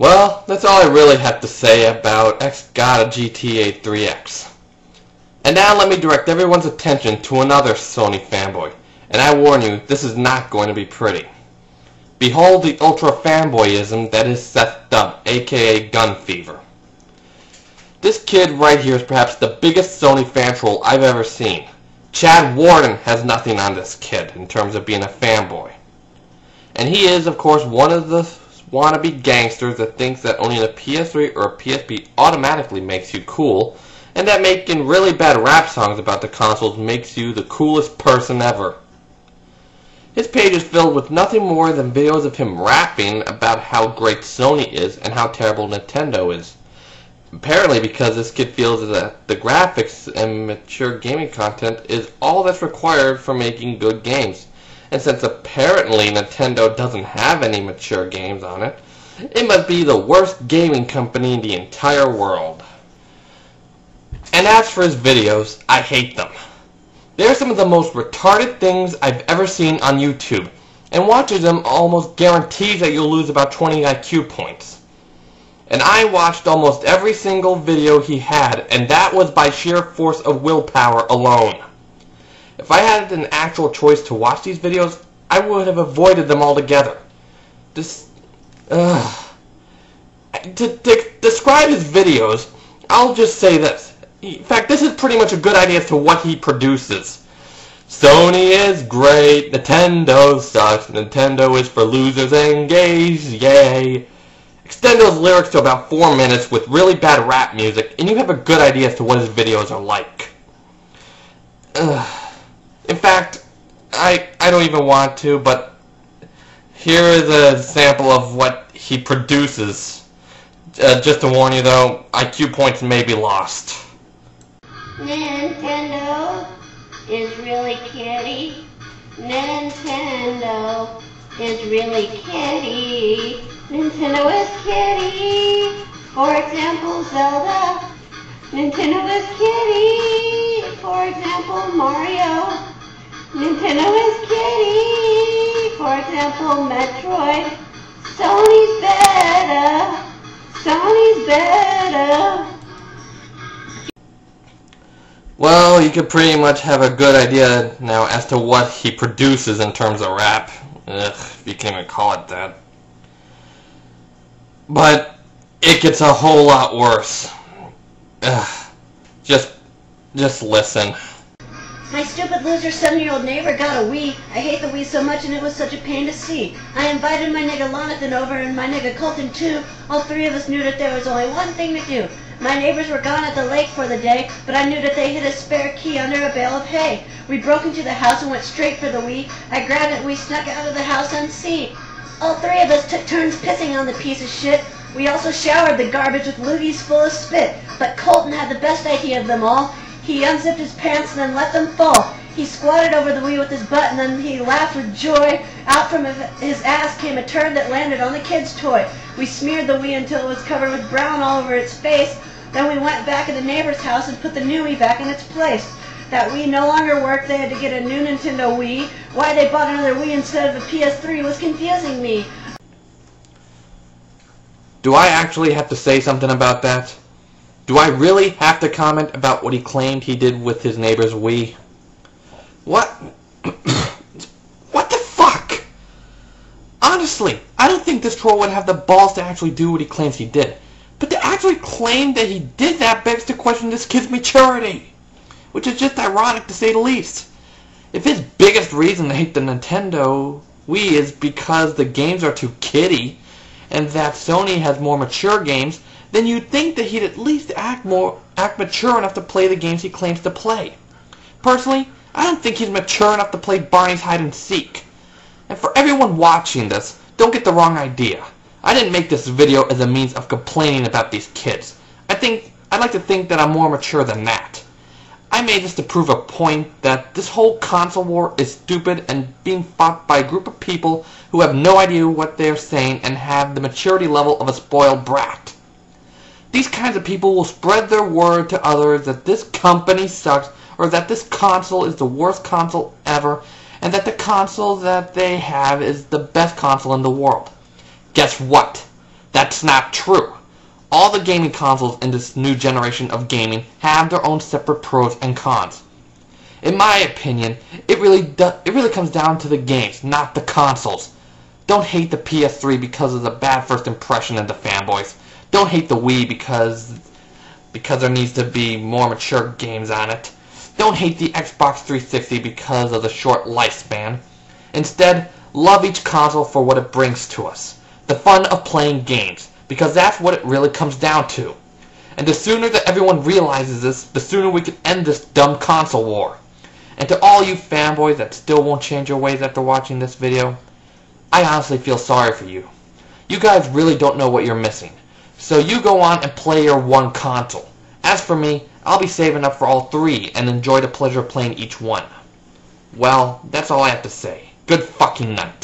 Well, that's all I really have to say about X-God GTA 3X. And now let me direct everyone's attention to another Sony fanboy. And I warn you, this is not going to be pretty. Behold the ultra fanboyism that is Seth Dubb, aka Gun Fever. This kid right here is perhaps the biggest Sony fan troll I've ever seen. Chad Warden has nothing on this kid in terms of being a fanboy. And he is, of course, one of the wannabe gangsters that thinks that owning a PS3 or a PSP automatically makes you cool, and that making really bad rap songs about the consoles makes you the coolest person ever. His page is filled with nothing more than videos of him rapping about how great Sony is and how terrible Nintendo is. Apparently because this kid feels that the graphics and mature gaming content is all that's required for making good games. And since apparently Nintendo doesn't have any mature games on it, it must be the worst gaming company in the entire world. And as for his videos, I hate them. They're some of the most retarded things I've ever seen on YouTube, and watching them almost guarantees that you'll lose about 20 IQ points. And I watched almost every single video he had, and that was by sheer force of willpower alone. If I had an actual choice to watch these videos, I would have avoided them altogether. To describe his videos, I'll just say this. In fact, this is pretty much a good idea as to what he produces. Sony is great, Nintendo sucks, Nintendo is for losers and gays, yay. Extend those lyrics to about 4 minutes with really bad rap music, and you have a good idea as to what his videos are like. In fact, I don't even want to, but here is an example of what he produces. Just to warn you though, IQ points may be lost. Nintendo is really kitty. Nintendo is really kitty. Nintendo is kitty. For example, Zelda. Nintendo is kitty. For example, Mario. Nintendo is kitty. For example, Metroid. Sony's better. Sony's better. Well, you could pretty much have a good idea now as to what he produces in terms of rap. Ugh, if you can even call it that. But it gets a whole lot worse. Ugh, just listen. My stupid loser 7-year-old neighbor got a Wii. I hate the Wii so much and it was such a pain to see. I invited my nigga Lonathan over and my nigga Colton too. All three of us knew that there was only one thing to do. My neighbors were gone at the lake for the day, but I knew that they hid a spare key under a bale of hay. We broke into the house and went straight for the Wii. I grabbed it and we snuck out of the house unseen. All three of us took turns pissing on the piece of shit. We also showered the garbage with loogies full of spit, but Colton had the best idea of them all. He unzipped his pants and then let them fall. He squatted over the Wii with his butt and then he laughed with joy. Out from his ass came a turd that landed on the kid's toy. We smeared the Wii until it was covered with brown all over its face. Then we went back in the neighbor's house and put the new Wii back in its place. That Wii no longer worked. They had to get a new Nintendo Wii. Why they bought another Wii instead of a PS3 was confusing me. Do I actually have to say something about that? Do I really have to comment about what he claimed he did with his neighbor's Wii? What? What the fuck? Honestly, I don't think this troll would have the balls to actually do what he claims he did. But to actually claim that he did that begs to question this kid's maturity. Which is just ironic to say the least. If his biggest reason to hate the Nintendo Wii is because the games are too kiddie, and that Sony has more mature games, then you'd think that he'd at least act mature enough to play the games he claims to play. Personally, I don't think he's mature enough to play Barney's hide and seek. And for everyone watching this, don't get the wrong idea. I didn't make this video as a means of complaining about these kids. I'd like to think that I'm more mature than that. I made this to prove a point that this whole console war is stupid and being fought by a group of people who have no idea what they're saying and have the maturity level of a spoiled brat. These kinds of people will spread their word to others that this company sucks, or that this console is the worst console ever, and that the console that they have is the best console in the world. Guess what? That That's not true. All the gaming consoles in this new generation of gaming have their own separate pros and cons. In my opinion, it really comes down to the games, not the consoles. Don't hate the PS3 because of the bad first impression of the fanboys. Don't hate the Wii because there needs to be more mature games on it. Don't hate the Xbox 360 because of the short lifespan. Instead, love each console for what it brings to us. The fun of playing games, because that's what it really comes down to. And the sooner that everyone realizes this, the sooner we can end this dumb console war. And to all you fanboys that still won't change your ways after watching this video, I honestly feel sorry for you. You guys really don't know what you're missing. So you go on and play your one console. As for me, I'll be saving up for all three and enjoy the pleasure of playing each one. Well, that's all I have to say. Good fucking night.